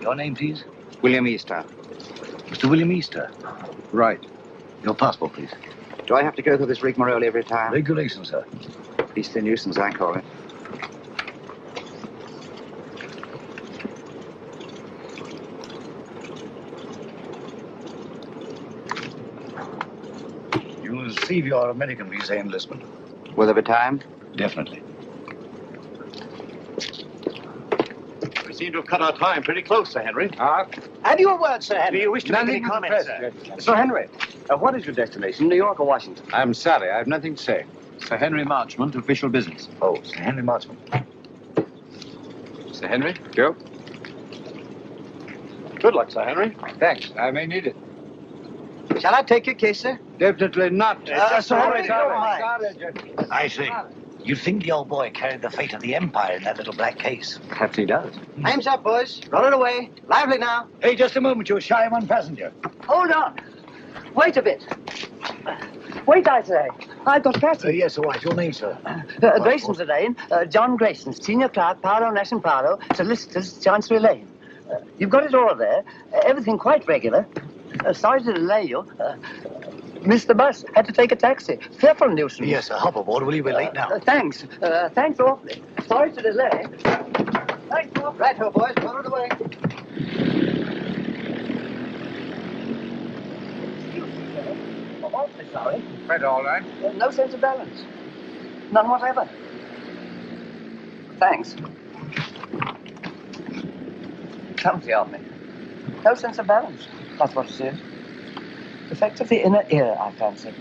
Your name, please? William Easter. Mr. William Easter. Right. Your passport, please. Do I have to go through this rigmarole every time? Regulation, sir. Beastly nuisance, I call it. You will receive your American visa in Lisbon. Will there be time? Definitely. We seem to have cut our time pretty close, Sir Henry. Have you a word, Sir Henry? Do you wish to make any Nothing comments, press, sir? Sir Henry, what is your destination, New York or Washington? I'm sorry, I have nothing to say. Sir Henry Marchmont, official business. Oh, Sir Henry Marchmont. Sir Henry? Joe? Good luck, Sir Henry. Thanks, I may need it. Shall I take your case, sir? Definitely not. Sir Henry, don't mind. I see. You think the old boy carried the fate of the Empire in that little black case? Perhaps he does. Time's up, boys. Roll it away. Lively now. Hey, just a moment. You're shy of one passenger. Hold on. Wait a bit. Wait, I say. I've got Patsy. Yes, all right. Your name, sir? Grayson's the name. John Grayson, senior clerk, Paro Nash and Paro, solicitors, Chancery Lane. You've got it all there. Everything quite regular. Sorry to delay you. Missed the bus. Had to take a taxi. Fearful nuisance. Yes, sir. Hop aboard, will you? We're late now. Thanks. Thanks awfully. Sorry to delay. Thanks awfully. Right, ho, boys. Roll it away. Awfully sorry. Quite all right. No sense of balance. None whatever. Thanks. Clumsy of me. No sense of balance. That's what it is. Effect of the inner ear, I fancy.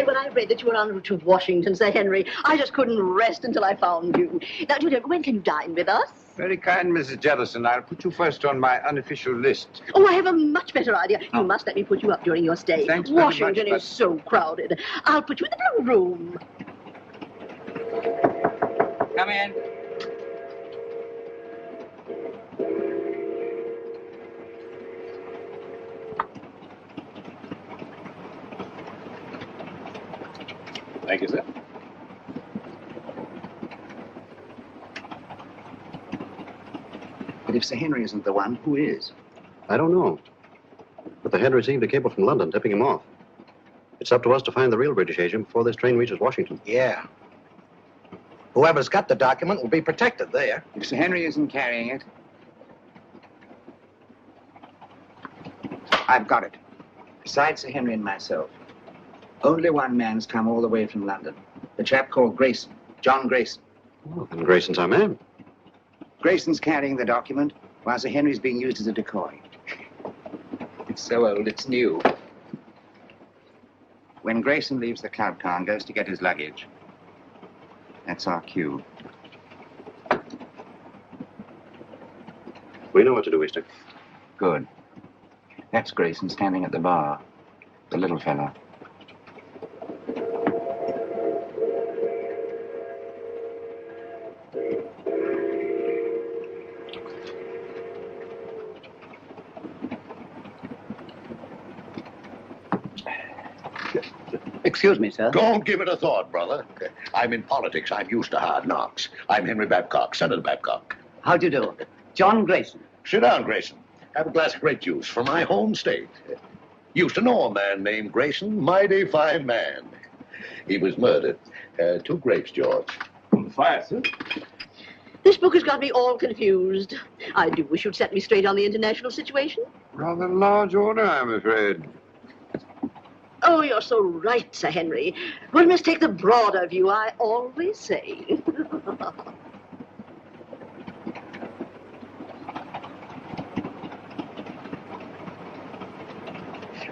And when I read that you were en route to Washington, Sir Henry, I just couldn't rest until I found you. Now, when can you dine with us? Very kind, Mrs. Jellison. I'll put you first on my unofficial list. Oh, I have a much better idea. You must let me put you up during your stay. Thanks very Washington much, is so crowded. I'll put you in the blue room. Come in. Thank you, sir. But if Sir Henry isn't the one, who is? I don't know. But the head received a cable from London tipping him off. It's up to us to find the real British agent before this train reaches Washington. Yeah. Whoever's got the document will be protected there. If Sir Henry isn't carrying it, I've got it. Besides Sir Henry and myself, only one man's come all the way from London. The chap called Grayson, John Grayson. Well, then Grayson's our man. Grayson's carrying the document while Sir Henry's being used as a decoy. It's so old, it's new. When Grayson leaves the club car and goes to get his luggage, that's our cue. We know what to do, Easter. Good. That's Grayson standing at the bar. The little fellow. Excuse me, sir. Don't give it a thought, brother. I'm in politics. I'm used to hard knocks. I'm Henry Babcock, Senator Babcock. How do you do? John Grayson. Sit down, Grayson. Have a glass of grape juice from my home state. Used to know a man named Grayson. Mighty fine man. He was murdered. 2 grapes, George. On the fire, sir. This book has got me all confused. I do wish you'd set me straight on the international situation. Rather large order, I'm afraid. Oh, you're so right, Sir Henry. One must take the broader view, I always say.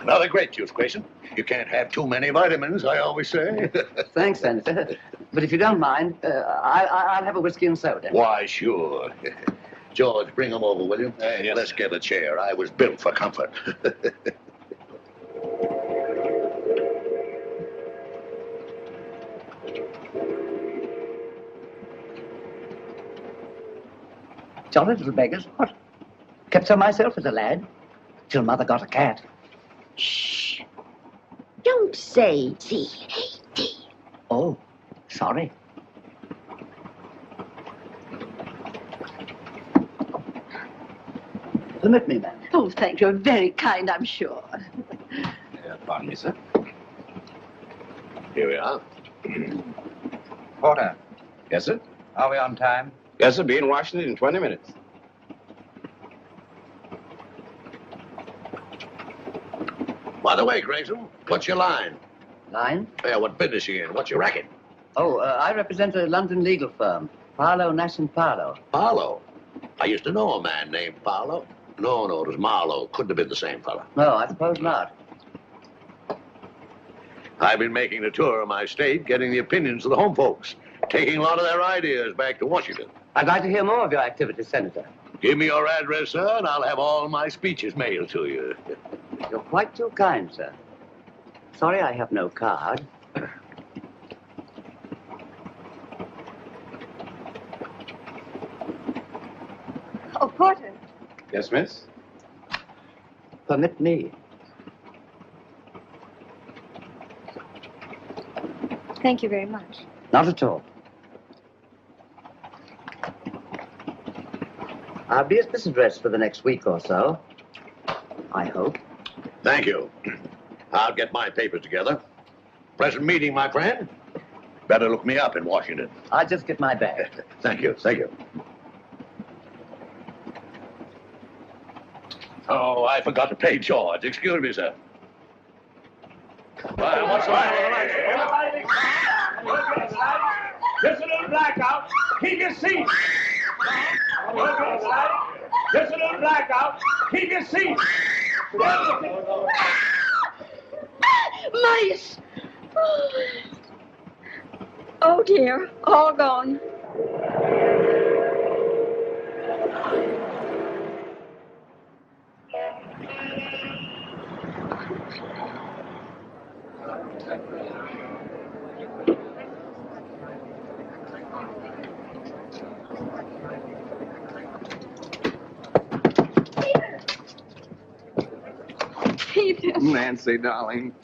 Another grape juice, Grayson. You can't have too many vitamins, I always say. Thanks, Senator. But if you don't mind, I'll have a whiskey and soda. Why, sure. George, bring him over, will you? Yes, Let's sir. get a chair. I was built for comfort. Jolly little beggars. What? Kept her myself as a lad. Till mother got a cat. Shh. Don't say C-A-T. Oh, sorry. Permit me, ma'am. Oh, thank you. Very kind, I'm sure. Pardon me, sir. Here we are. Porter, Yes, sir. are we on time? Yes, sir. Be in Washington in 20 minutes. By the way, Grayson, what's your line? Line? Yeah, what business you in? What's your racket? Oh, I represent a London legal firm. Parlow, Nash & Parlow. Parlow. I used to know a man named Parlow. No, it was Marlowe. Couldn't have been the same fella. No, I suppose not. I've been making the tour of my state, getting the opinions of the home folks, taking a lot of their ideas back to Washington. I'd like to hear more of your activities, Senator. Give me your address, sir, and I'll have all my speeches mailed to you. You're quite too kind, sir. Sorry I have no card. Oh, Porter. Yes, miss? Permit me. Thank you very much. Not at all. I'll be at this address for the next week or so. I hope. Thank you. I'll get my papers together. Pleasant meeting, my friend. Better look me up in Washington. I'll just get my bag. Thank you, thank you. Oh, I forgot to pay George. Excuse me, sir. Well, what's the matter? Just a little blackout. Keep your seat. Just a little blackout. Keep your seat. Mice! Oh, dear. All gone. Peter. Nancy, darling.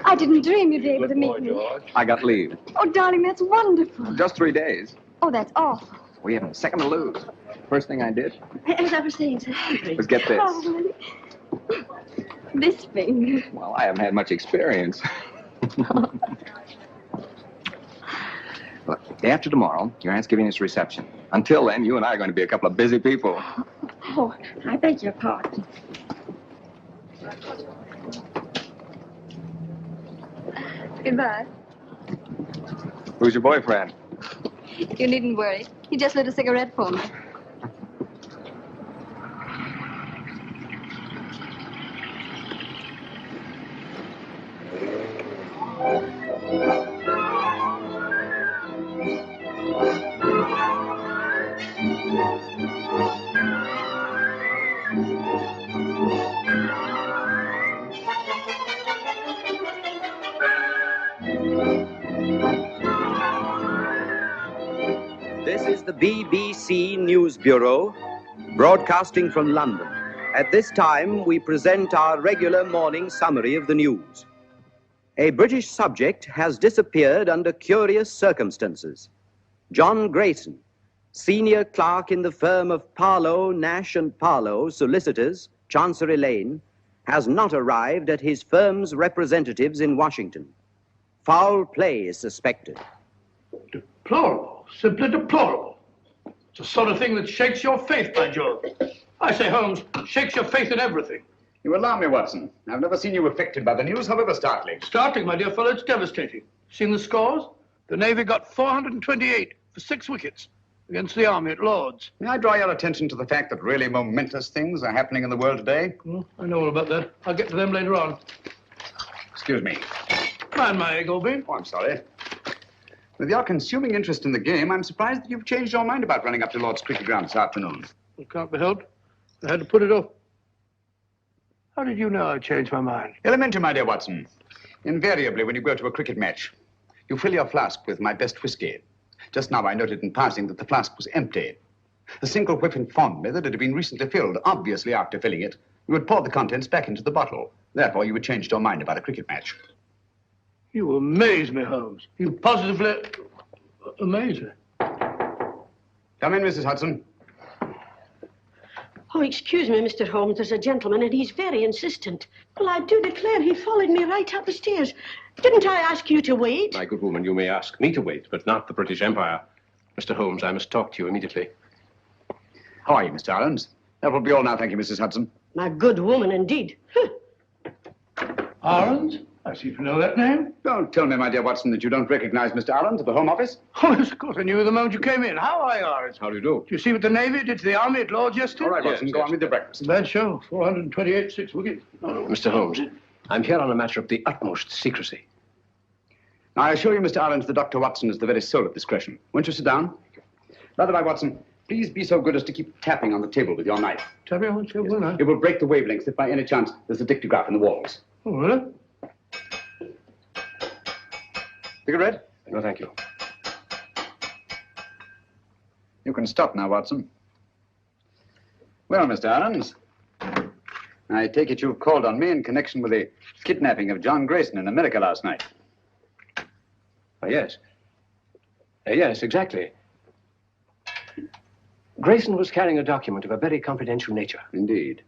I didn't dream you'd be able to meet me. I got leave. Oh, darling, that's wonderful. Just 3 days. Oh, that's awful. We haven't a second to lose. First thing I did As I was saying, Sir Henry. was get this. Oh, this finger. Well, I haven't had much experience. Look, day after tomorrow, your aunt's giving us a reception. Until then, you and I are going to be a couple of busy people. Oh, I beg your pardon. Goodbye. Who's your boyfriend? You needn't worry. He just lit a cigarette for me. This is the BBC News Bureau, broadcasting from London. At this time, we present our regular morning summary of the news. A British subject has disappeared under curious circumstances. John Grayson, senior clerk in the firm of Parlow, Nash & Parlow, solicitors, Chancery Lane, has not arrived at his firm's representatives in Washington. Foul play is suspected. Deplorable. Simply deplorable. It's the sort of thing that shakes your faith, by Jove. I say, Holmes, shakes your faith in everything. You alarm me, Watson. I've never seen you affected by the news, however startling. Startling, my dear fellow, it's devastating. Seen the scores? The Navy got 428 for 6 wickets against the Army at Lord's. May I draw your attention to the fact that really momentous things are happening in the world today? I know all about that. I'll get to them later on. Excuse me. Mind my egg, Oldby. Oh, I'm sorry. With your consuming interest in the game, I'm surprised that you've changed your mind about running up to Lord's cricket ground this afternoon. It can't be helped. I had to put it off. How did you know I changed my mind? Elementary, my dear Watson. Invariably, when you go to a cricket match, you fill your flask with my best whiskey. Just now I noted in passing that the flask was empty. The single whiff informed me that it had been recently filled. Obviously, after filling it, you had poured the contents back into the bottle. Therefore, you had changed your mind about a cricket match. You amaze me, Holmes. You positively amaze me. Come in, Mrs. Hudson. Oh, excuse me, Mr. Holmes. There's a gentleman, and he's very insistent. Well, I do declare he followed me right up the stairs. Didn't I ask you to wait? My good woman, you may ask me to wait, but not the British Empire. Mr. Holmes, I must talk to you immediately. How are you, Mr. Ahrens? That will be all now, thank you, Mrs. Hudson. My good woman, indeed. Ahrens? I seem to know that name. Don't tell me, my dear Watson, that you don't recognize Mr. Ahrens at the Home Office. Oh, yes, of course. I knew the moment you came in. How are you, Ahrens? How do you do? Do you see what the Navy did to the Army at Lord's yesterday? All right, Watson, go on with your breakfast. Bad show. 428, 6 wickets. Mr. Holmes, I'm here on a matter of the utmost secrecy. Now, I assure you, Mr. Ahrens, that Dr. Watson is the very soul of discretion. Won't you sit down? By the way, Watson, please be so good as to keep tapping on the table with your knife. Tapping on the table, will I? It will break the wavelengths if by any chance there's a dictograph in the walls. Oh, really? Cigarette? No, thank you. You can stop now, Watson. Well, Mr. Ahrens, I take it you've called on me in connection with the kidnapping of John Grayson in America last night. Yes. Yes, exactly. Grayson was carrying a document of a very confidential nature. Indeed.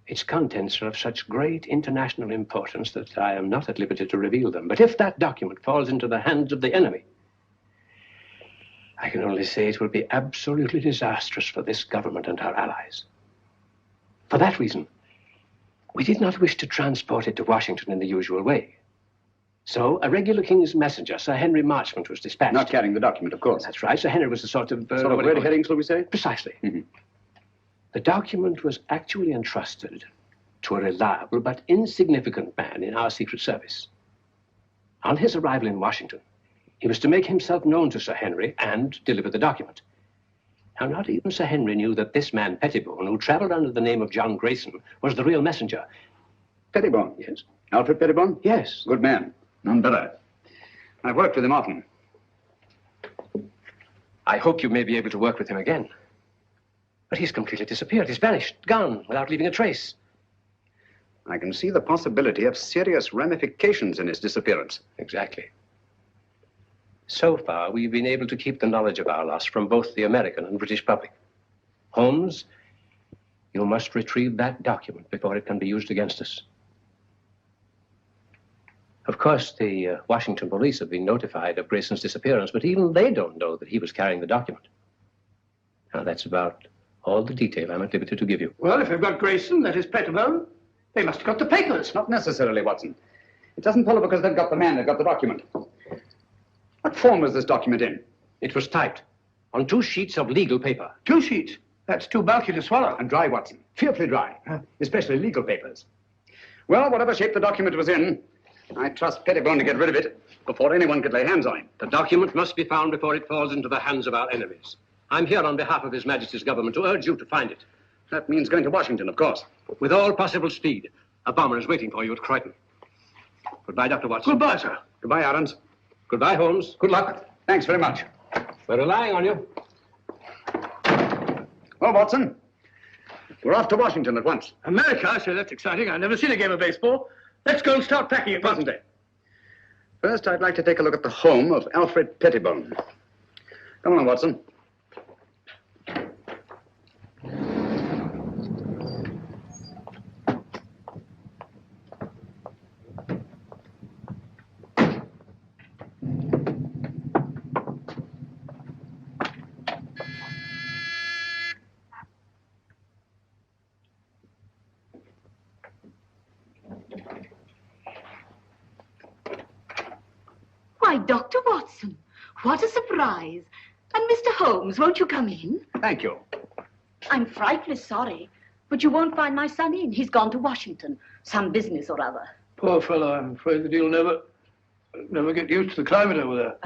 Its contents are of such great international importance that I am not at liberty to reveal them. But if that document falls into the hands of the enemy, I can only say it will be absolutely disastrous for this government and our allies. For that reason, we did not wish to transport it to Washington in the usual way. So a regular King's messenger, Sir Henry Marchmont, was dispatched. Not carrying the document, of course. That's right. Sir Henry was a sort of... sort of red herring, shall we say? Precisely. Mm-hmm. The document was actually entrusted to a reliable but insignificant man in our Secret Service. On his arrival in Washington, he was to make himself known to Sir Henry and deliver the document. Now, not even Sir Henry knew that this man, Pettibone, who traveled under the name of John Grayson, was the real messenger. Pettibone? Yes. Alfred Pettibone? Yes. Good man. None better. I've worked with him often. I hope you may be able to work with him again. But he's completely disappeared. He's vanished, gone, without leaving a trace. I can see the possibility of serious ramifications in his disappearance. Exactly. So far, we've been able to keep the knowledge of our loss from both the American and British public. Holmes, you must retrieve that document before it can be used against us. Of course, the Washington police have been notified of Grayson's disappearance, but even they don't know that he was carrying the document. Now, that's about all the detail I'm at liberty to give you. Well, if they've got Grayson, that is Pettibone, they must have got the papers. Not necessarily, Watson. It doesn't follow because they've got the man, they've got the document. What form was this document in? It was typed on 2 sheets of legal paper. 2 sheets? That's too bulky to swallow. And dry, Watson. Fearfully dry. Especially legal papers. Well, whatever shape the document was in, I trust Pettibone to get rid of it before anyone could lay hands on him. The document must be found before it falls into the hands of our enemies. I'm here on behalf of His Majesty's government to urge you to find it. That means going to Washington, of course. With all possible speed. A bomber is waiting for you at Croydon. Goodbye, Dr. Watson. Goodbye, sir. Goodbye, Aarons. Goodbye, Holmes. Good luck. Thanks very much. We're relying on you. Well, Watson, we're off to Washington at once. America? I say, that's exciting. I've never seen a game of baseball. Let's go and start packing at once. First, I'd like to take a look at the home of Alfred Pettibone. Come on, Watson. Why, Dr. Watson, what a surprise. And Mr. Holmes, won't you come in? Thank you. I'm frightfully sorry, but you won't find my son in. He's gone to Washington. Some business or other. Poor fellow, I'm afraid that he'll never get used to the climate over there.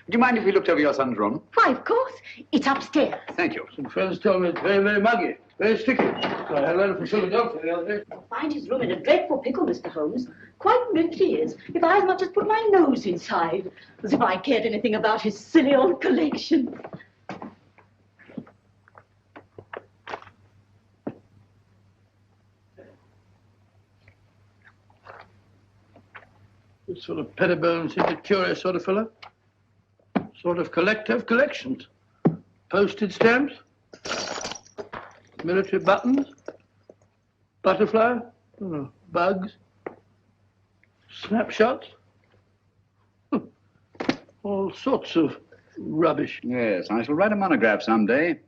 Would you mind if we looked over your son's room? Why, of course. It's upstairs. Thank you. Some friends tell me it's very, very muggy, very sticky. I had a letter from Philadelphia the other day. I'll find his room in a dreadful pickle, Mr. Holmes. Quite literally is. If I as much as put my nose inside. As if I cared anything about his silly old collection. This sort of Pettibone seems a curious sort of fellow. Sort of collector of collections. Postage stamps. Military buttons. Butterfly. I don't know, bugs. Snapshots. All sorts of rubbish. Yes, I shall write a monograph someday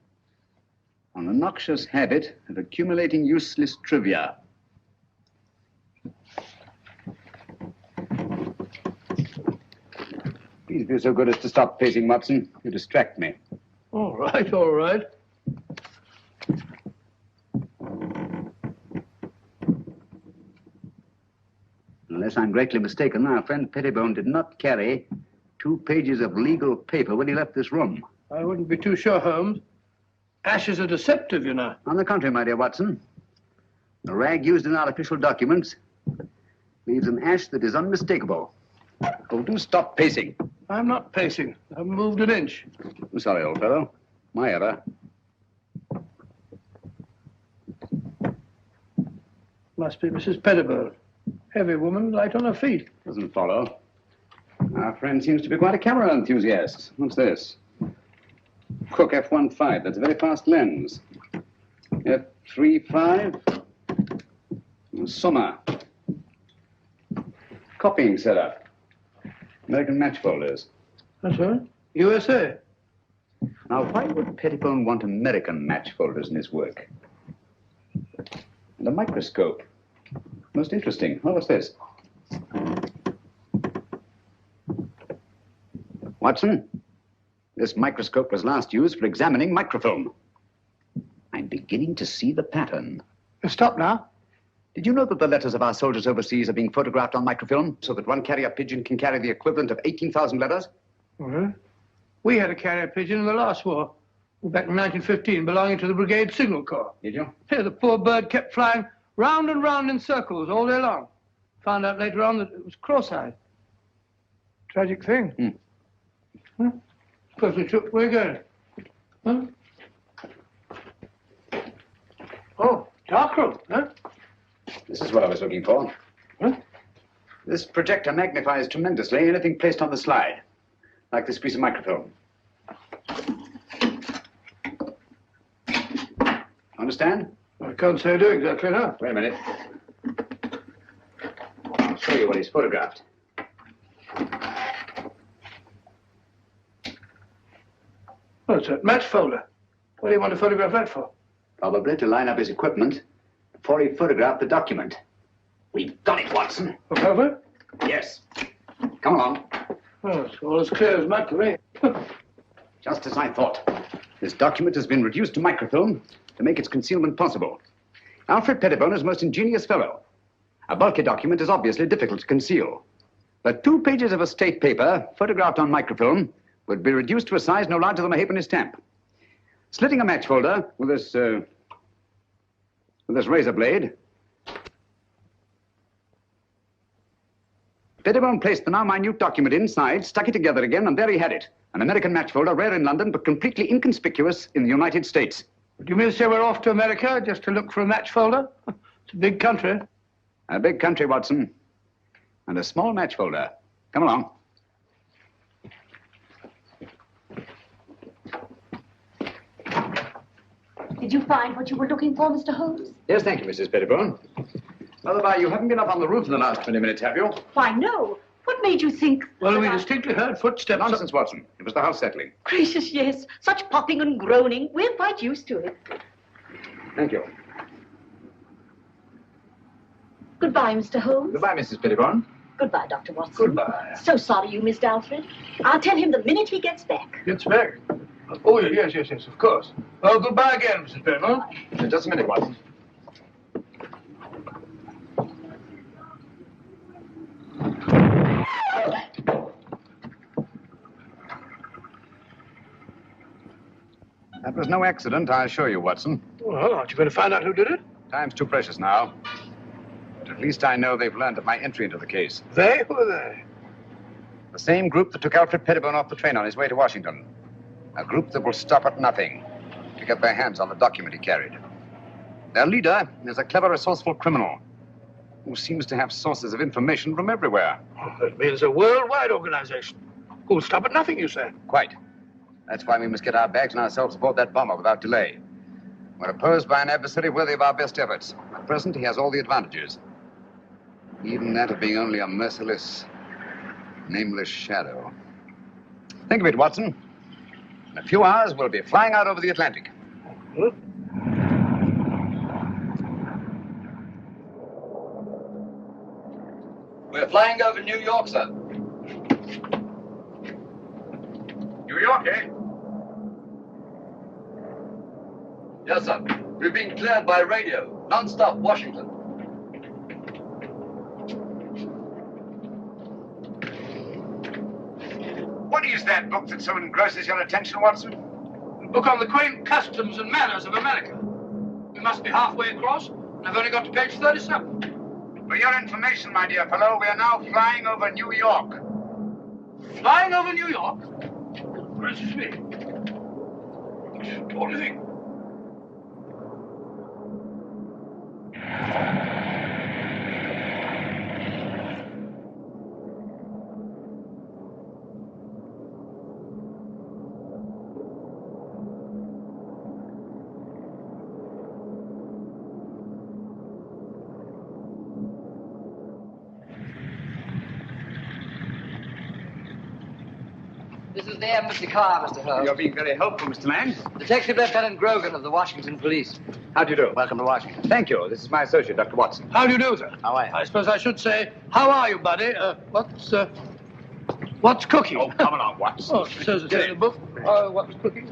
on the noxious habit of accumulating useless trivia. Please be so good as to stop pacing, Watson. You distract me. All right, all right. Unless I'm greatly mistaken, our friend Pettibone did not carry 2 pages of legal paper when he left this room. I wouldn't be too sure, Holmes. Ashes are deceptive, you know. On the contrary, my dear Watson, the rag used in our official documents leaves an ash that is unmistakable. Oh, do stop pacing. I'm not pacing. I've moved an inch. I'm sorry, old fellow. My error. Must be Mrs. Pettibone. Heavy woman, light on her feet. Doesn't follow. Our friend seems to be quite a camera enthusiast. What's this? Cook F1.5. That's a very fast lens. F3.5. Summer. Copying setup. American match folders. That's right. USA. Now, why would Pettibone want American match folders in his work? And a microscope. Most interesting. Oh, what's this? Watson, this microscope was last used for examining microfilm. I'm beginning to see the pattern. Stop now. Did you know that the letters of our soldiers overseas are being photographed on microfilm so that one carrier pigeon can carry the equivalent of 18,000 letters? We had a carrier pigeon in the last war, back in 1915, belonging to the Brigade Signal Corps. Did you? Yeah, the poor bird kept flying round and round in circles all day long. Found out later on that it was cross-eyed. Tragic thing. Huh? Perfectly true. Where you going? Huh? Oh, dark room, huh? This is what I was looking for. Huh? This projector magnifies tremendously anything placed on the slide, like this piece of microfilm. Understand? I can't say I do exactly, no. Wait a minute. I'll show you what he's photographed. What's that? Match folder. What do you want to photograph that for? Probably to line up his equipment before he photographed the document. We've got it, Watson. Look over? Yes. Come along. Oh, it's all as clear as mud to me. Just as I thought. This document has been reduced to microfilm to make its concealment possible. Alfred Pettibone is a most ingenious fellow. A bulky document is obviously difficult to conceal. But 2 pages of a state paper, photographed on microfilm, would be reduced to a size no larger than a halfpenny stamp. Slitting a match folder with this razor blade, Pettibone placed the now minute document inside, stuck it together again, and there he had it. An American match folder, rare in London, but completely inconspicuous in the United States. Do you mean to say we're off to America just to look for a match folder? It's a big country. A big country, Watson. And a small match folder. Come along. Did you find what you were looking for, Mr. Holmes? Yes, thank you, Mrs. Pettibone. Otherwise, you haven't been up on the roof in the last 20 minutes, have you? Why, no. What made you think... Well, we distinctly heard footsteps. Nonsense, Watson. It was the house settling. Gracious, yes. Such popping and groaning. We're quite used to it. Thank you. Goodbye, Mr. Holmes. Goodbye, Mrs. Pettibone. Goodbye, Dr. Watson. Goodbye. So sorry you missed Alfred. I'll tell him the minute he gets back. Gets back? Oh, yes, of course. Well, goodbye again, Mrs. Pettibone. Just a minute, Watson. That was no accident, I assure you, Watson. Well, aren't you going to find out who did it? Time's too precious now. But at least I know they've learned of my entry into the case. They? Who are they? The same group that took Alfred Pettibone off the train on his way to Washington. A group that will stop at nothing to get their hands on the document he carried. Their leader is a clever, resourceful criminal who seems to have sources of information from everywhere. Oh, that means a worldwide organization. Who'll stop at nothing, you say? Quite. That's why we must get our bags and ourselves aboard that bomber without delay. We're opposed by an adversary worthy of our best efforts. At present, he has all the advantages. Even that of being only a merciless, nameless shadow. Think of it, Watson. In a few hours, we'll be flying out over the Atlantic. Huh? We're flying over New York, sir. New York, eh? Yes, sir. We've been cleared by radio. Non-stop, Washington. What is that book that so engrosses your attention, Watson? A book on the quaint customs and manners of America. We must be halfway across, and I've only got to page 37. For your information, my dear fellow, we are now flying over New York. Flying over New York? Gracious me. What do you think? This is the embassy car, Mr. Holmes. You're being very helpful, Mr. Lang. Detective Lieutenant Grogan of the Washington Police. How do you do? Welcome to Washington. Thank you. This is my associate, Dr. Watson. How do you do, sir? How are you? I suppose I should say, how are you, buddy? What's cooking? Oh, come along, Watson. Oh, it says in the book. What's cooking?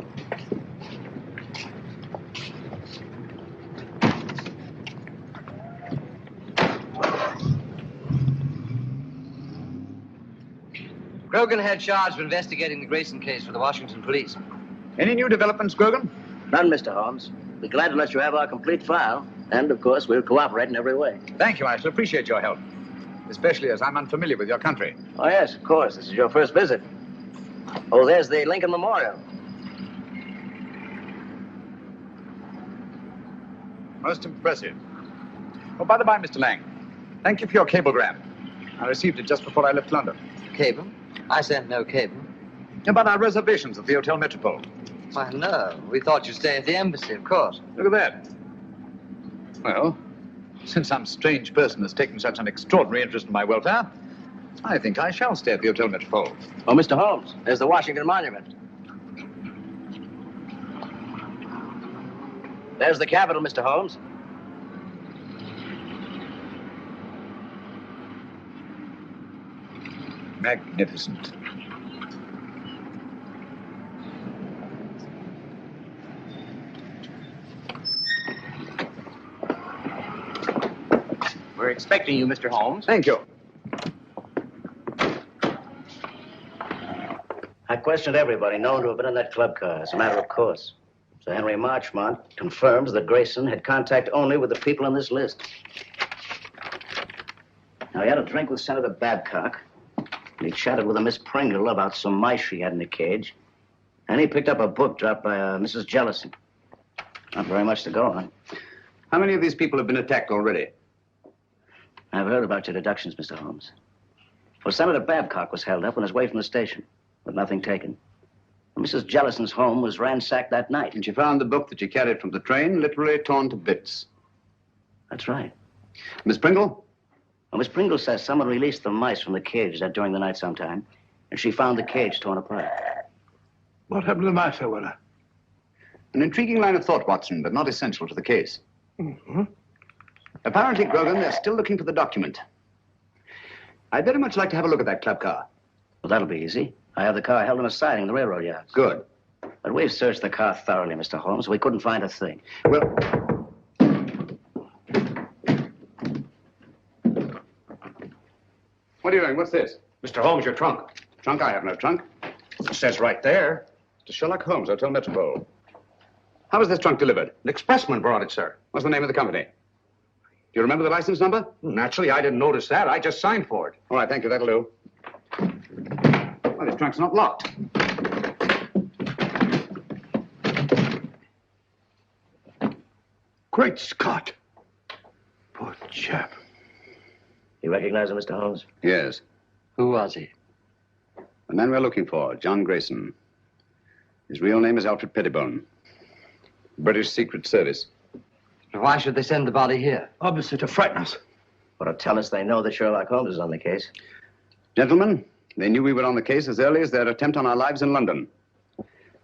Grogan had charge of investigating the Grayson case for the Washington police. Any new developments, Grogan? None, Mr. Holmes. We're glad to let you have our complete file. And, of course, we'll cooperate in every way. Thank you. I shall appreciate your help. Especially as I'm unfamiliar with your country. Oh, yes, of course. This is your first visit. Oh, there's the Lincoln Memorial. Most impressive. Oh, by the by, Mr. Lang, thank you for your cablegram. I received it just before I left London. Cable? I sent no cable. About our reservations at the Hotel Metropole. Why, no. We thought you'd stay at the embassy, of course. Look at that. Well, since some strange person has taken such an extraordinary interest in my welfare, I think I shall stay at the Hotel Metropole. Oh, Mr. Holmes, there's the Washington Monument. There's the Capitol, Mr. Holmes. Magnificent. We're expecting you, Mr. Holmes. Thank you. I questioned everybody known to have been in that club car, as a matter of course. Sir Henry Marchmont confirms that Grayson had contact only with the people on this list. Now, he had a drink with Senator Babcock, and he chatted with a Miss Pringle about some mice she had in the cage, and he picked up a book dropped by Mrs. Jellison. Not very much to go on. How many of these people have been attacked already? I've heard about your deductions, Mr. Holmes. Well, Senator Babcock was held up on his way from the station, with nothing taken. Mrs. Jellison's home was ransacked that night. And she found the book that she carried from the train literally torn to bits. That's right. Miss Pringle? Well, Miss Pringle says someone released the mice from the cage during the night sometime, and she found the cage torn apart. What happened to the mice, I wonder? An intriguing line of thought, Watson, but not essential to the case. Mm-hmm. Apparently, Grogan, they're still looking for the document. I'd very much like to have a look at that club car. Well, that'll be easy. I have the car held in a siding in the railroad yard. Good. But we've searched the car thoroughly, Mr. Holmes. We couldn't find a thing. Well... What are you doing? What's this? Mr. Holmes, your trunk. Trunk? I have no trunk. It says right there. To Sherlock Holmes, Hotel Metropole. How was this trunk delivered? An expressman brought it, sir. What's the name of the company? Do you remember the license number? Naturally, I didn't notice that. I just signed for it. All right, thank you. That'll do. Well, this trunk's not locked. Great Scott. Poor chap. You recognize him, Mr. Holmes? Yes. Who was he? The man we're looking for, John Grayson. His real name is Alfred Pettibone. British Secret Service. Why should they send the body here? Obviously to frighten us. Or to tell us they know that Sherlock Holmes is on the case. Gentlemen, they knew we were on the case as early as their attempt on our lives in London.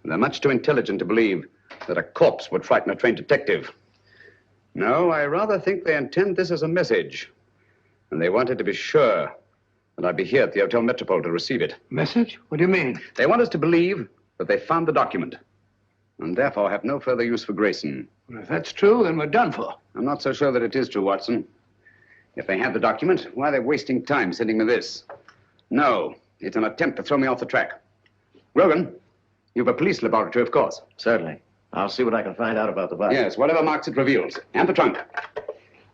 They're much too intelligent to believe that a corpse would frighten a trained detective. No, I rather think they intend this as a message. And they wanted to be sure that I'd be here at the Hotel Metropole to receive it. Message? What do you mean? They want us to believe that they found the document, and therefore have no further use for Grayson. Well, if that's true, then we're done for. I'm not so sure that it is true, Watson. If they have the document, why are they wasting time sending me this? No, it's an attempt to throw me off the track. Grogan, you've a police laboratory, of course. Certainly. I'll see what I can find out about the body. Yes, whatever marks it reveals. And the trunk.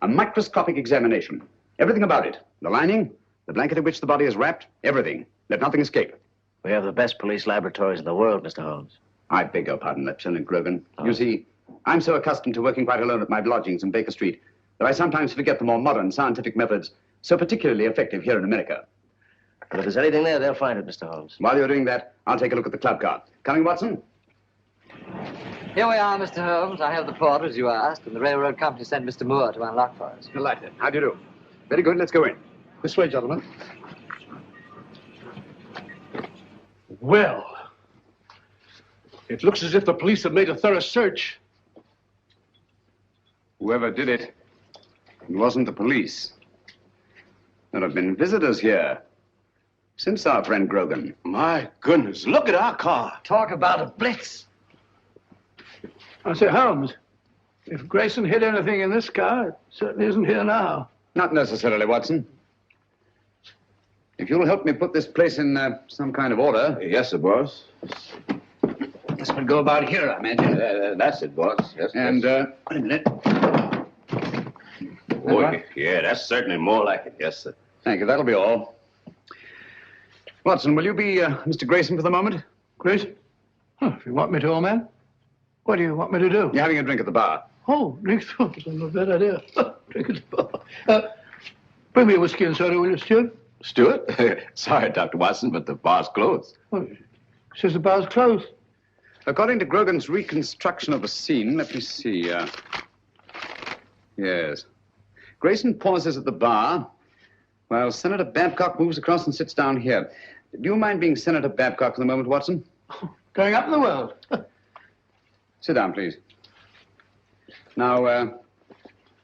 A microscopic examination. Everything about it. The lining, the blanket in which the body is wrapped, everything. Let nothing escape. We have the best police laboratories in the world, Mr. Holmes. I beg your pardon, Lieutenant Grogan. You see, I'm so accustomed to working quite alone at my lodgings in Baker Street that I sometimes forget the more modern scientific methods so particularly effective here in America. But if there's anything there, they'll find it, Mr. Holmes. While you're doing that, I'll take a look at the club car. Coming, Watson? Here we are, Mr. Holmes. I have the porter, as you asked, and the railroad company sent Mr. Moore to unlock for us. Delighted. How do you do? Very good. Let's go in. This way, gentlemen. Well, it looks as if the police have made a thorough search. Whoever did it, it wasn't the police. There have been visitors here since our friend Grogan. My goodness, look at our car. Talk about a blitz. I say, Holmes, if Grayson hid anything in this car, it certainly isn't here now. Not necessarily, Watson. If you'll help me put this place in some kind of order. Yes, sir, boss. This would go about here, I imagine. That's it, boss. Yes, And, yes. wait a minute. Oh, yeah, that's certainly more like it. Yes, sir. Thank you. That'll be all. Watson, will you be Mr. Grayson for the moment? Grayson? Oh, if you want me to, old man. What do you want me to do? You're having a drink at the bar. Oh, drink. Oh, that's not a bad idea. Drink at the bar. Bring me a whiskey and soda, will you, Stuart? Stuart? Sorry, Dr. Watson, but the bar's closed. Oh, says the bar's closed. According to Grogan's reconstruction of the scene, let me see. Yes. Grayson pauses at the bar while Senator Babcock moves across and sits down here. Do you mind being Senator Babcock for the moment, Watson? Going up in the world. Sit down, please. Now,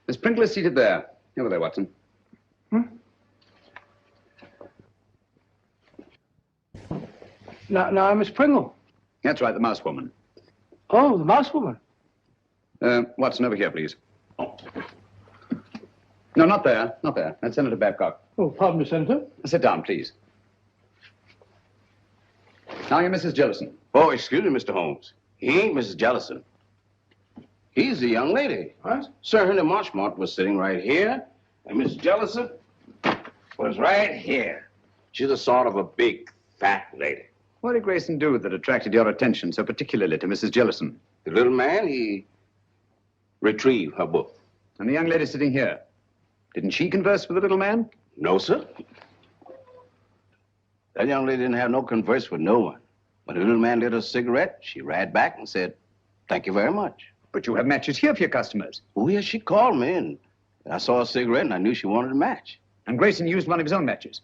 Miss Pringle is seated there. Over there, Watson. Now, Miss Pringle. That's right, the mouse woman. Oh, the mouse woman. Watson, over here, please. No, not there. Not there. That's Senator Babcock. Oh, pardon me, Senator. Sit down, please. Now you're Mrs. Jellison. Oh, excuse me, Mr. Holmes. He ain't Mrs. Jellison. He's the young lady. What? Sir Henry Marchmont was sitting right here, and Miss Jellison was right here. She's a sort of a big, fat lady. What did Grayson do that attracted your attention so particularly to Mrs. Jellison? The little man, he retrieved her book. And the young lady sitting here, didn't she converse with the little man? No, sir. That young lady didn't have no converse with no one. When the little man lit a cigarette, she ran back and said, "Thank you very much." But you have matches here for your customers. Oh, yes, she called me, and I saw a cigarette, and I knew she wanted a match. And Grayson used one of his own matches.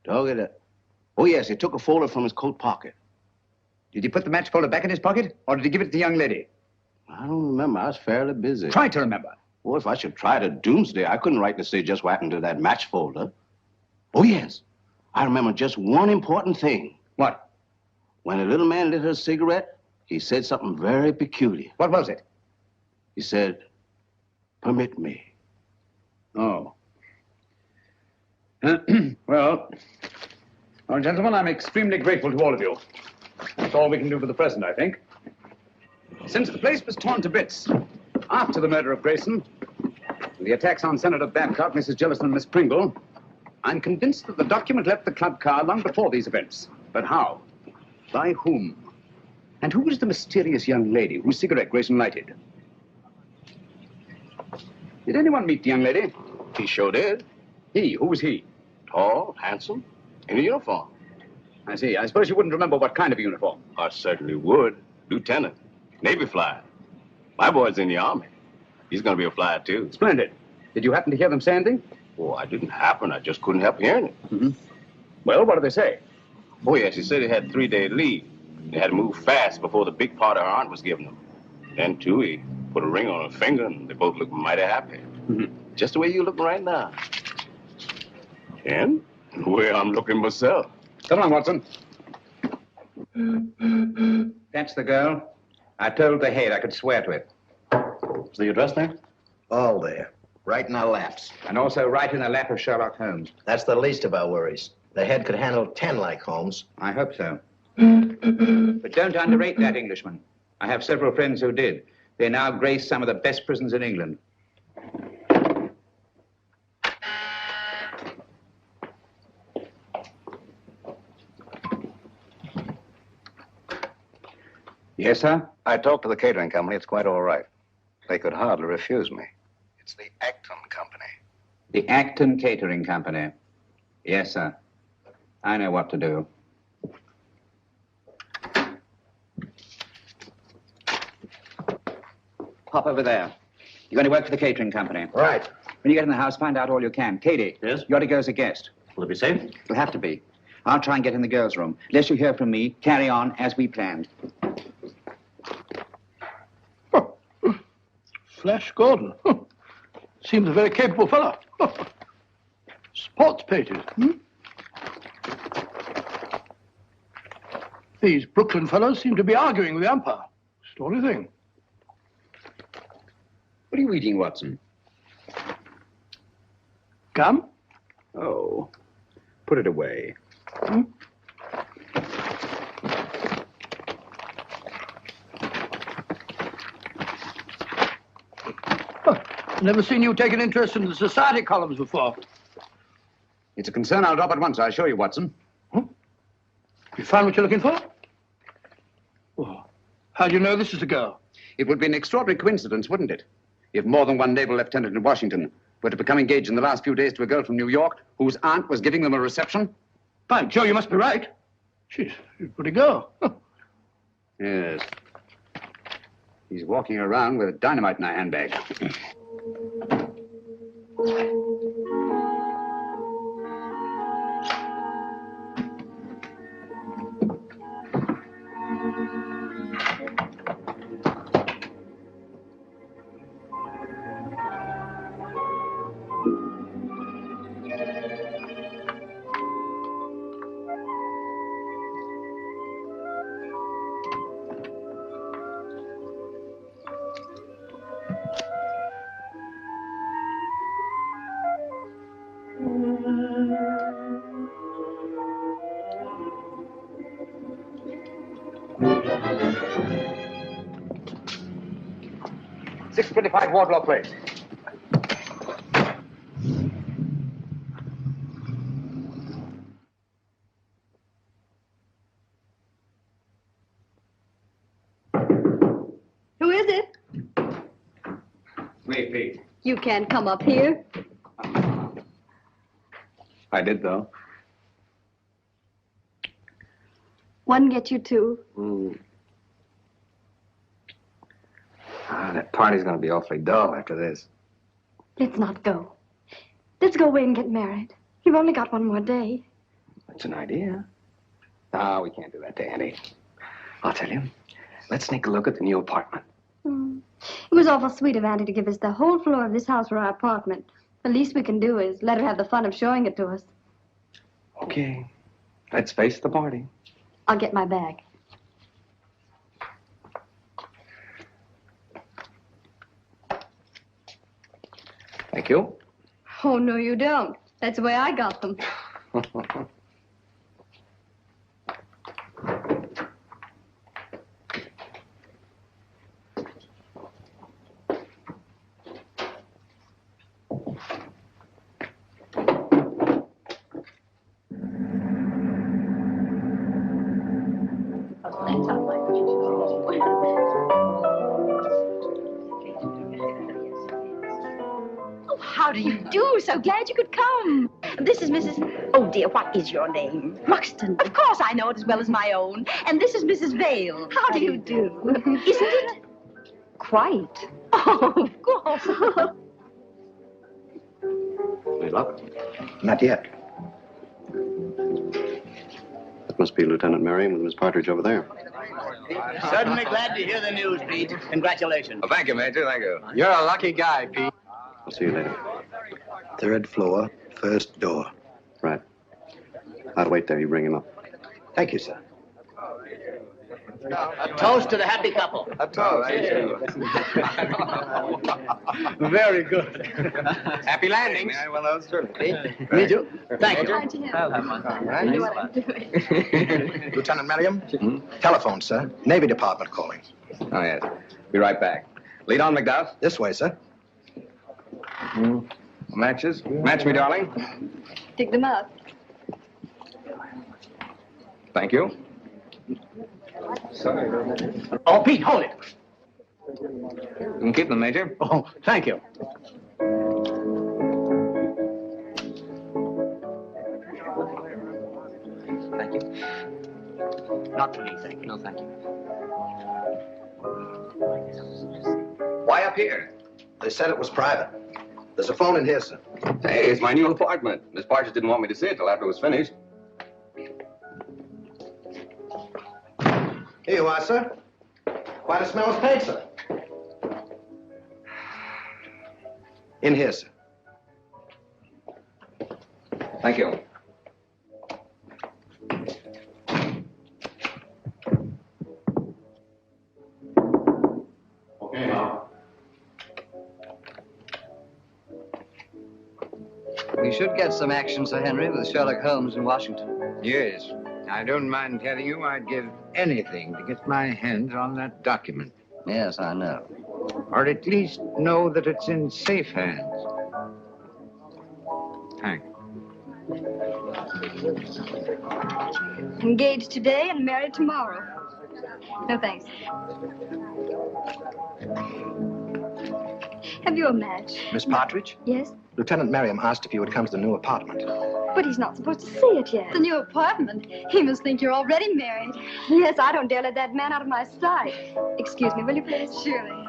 Dog it. Oh, yes, he took a folder from his coat pocket. Did he put the match folder back in his pocket, or did he give it to the young lady? I don't remember. I was fairly busy. Try to remember. Well, if I should try to doomsday, I couldn't rightly say just what happened to that match folder. Oh, yes. I remember just one important thing. What? When the little man lit her cigarette, he said something very peculiar. What was it? He said, "Permit me." Oh. Well, gentlemen, I'm extremely grateful to all of you. That's all we can do for the present, I think. Since the place was torn to bits after the murder of Grayson, and the attacks on Senator Babcock, Mrs. Jellison, and Miss Pringle, I'm convinced that the document left the club car long before these events. But how? By whom? And who was the mysterious young lady whose cigarette Grayson lighted? Did anyone meet the young lady? He sure did. He? Who was he? Tall, handsome, in a uniform. I see. I suppose you wouldn't remember what kind of uniform. I certainly would. Lieutenant. Navy flyer. My boy's in the Army. He's going to be a flyer, too. Splendid. Did you happen to hear them say anything? Oh, I didn't happen. I just couldn't help hearing it. Mm-hmm. Well, what did they say? Oh, yes, he said he had 3-day leave. They had to move fast before the big part of her aunt was giving them. Then, too, he put a ring on her finger, and they both looked mighty happy. Mm-hmm. Just the way you're looking right now. And the way I'm looking myself. Come on, Watson. That's the girl. I told the head I could swear to it. Is the address there? All there. Right in our laps. And also right in the lap of Sherlock Holmes. That's the least of our worries. The head could handle 10 like Holmes. I hope so. But don't underrate that Englishman. I have several friends who did. They now grace some of the best prisons in England. Yes, sir? I talked to the catering company. It's quite all right. They could hardly refuse me. It's the Acton Company. The Acton Catering Company. Yes, sir. I know what to do. Pop over there. You're going to work for the catering company. Right. When you get in the house, find out all you can. Katie. Yes? You ought to go as a guest. Will it be safe? It'll have to be. I'll try and get in the girls' room. Unless you hear from me, carry on as we planned. Flash Gordon. Seems a very capable fellow. Sports pages. These Brooklyn fellows seem to be arguing with the umpire. Story thing. What are you eating, Watson? Gum? Oh. put it away. Hmm? Never seen you take an interest in the society columns before. It's a concern I'll drop at once, I assure you, Watson. You found what you're looking for? Oh, how do you know this is the girl? It would be an extraordinary coincidence, wouldn't it? If more than one naval lieutenant in Washington were to become engaged in the last few days to a girl from New York whose aunt was giving them a reception. By Joe, you must be right. She's a pretty girl. Yes. He's walking around with dynamite in her handbag. Wardlaw Place. Who is it? Me, Pete. You can't come up here. I did, though. One get you two. That party's going to be awfully dull after this. Let's not go. Let's go away and get married. You've only got one more day. That's an idea. No, we can't do that to Annie. I'll tell you. Let's sneak a look at the new apartment. It was awful sweet of Auntie to give us the whole floor of this house for our apartment. The least we can do is let her have the fun of showing it to us. Okay. Let's face the party. I'll get my bag. Thank you. Oh, no, you don't. That's the way I got them. How do you do? So glad you could come. This is Mrs. Oh, dear, what is your name? Ruxton. Of course, I know it as well as my own. And this is Mrs. Vale. How do you do? Isn't it? Quite. Oh, of course. Any luck? Not yet. That must be Lieutenant Merriam with Miss Partridge over there. Certainly glad to hear the news, Pete. Congratulations. Well, thank you, Major. Thank you. You're a lucky guy, Pete. I'll see you later. 3rd floor, first door. Right. I'll wait there. You bring him up. Thank you, sir. A toast to the happy couple. A toast. Very good. Happy landings. Well, that was certainly. Me too. Thank you. I know what I'm doing. Lieutenant Merriam? Telephone, sir. Navy Department calling. Oh, yes. Be right back. Lead on, McDuff. This way, sir. Matches. Match me, darling. Pick them up. Thank you. Oh, Pete, hold it. You can keep them, Major. Oh, thank you. Thank you. Not for me, thank you. No, thank you. Why up here? They said it was private. There's a phone in here, sir. Hey, it's my new apartment. Miss Partridge didn't want me to see it till after it was finished. Here you are, sir. Quite a smell of paint, sir. In here, sir. Thank you. We We should get some action, Sir Henry, with Sherlock Holmes in Washington. Yes. I don't mind telling you I'd give anything to get my hands on that document. Yes, I know. Or at least know that it's in safe hands. Thanks. Engaged today and married tomorrow. No, thanks. Have you a match? Miss Partridge? Yes? Lieutenant Merriam asked if you would come to the new apartment. But he's not supposed to see it yet. The new apartment? He must think you're already married. Yes, I don't dare let that man out of my sight. Excuse me, will you please? Surely.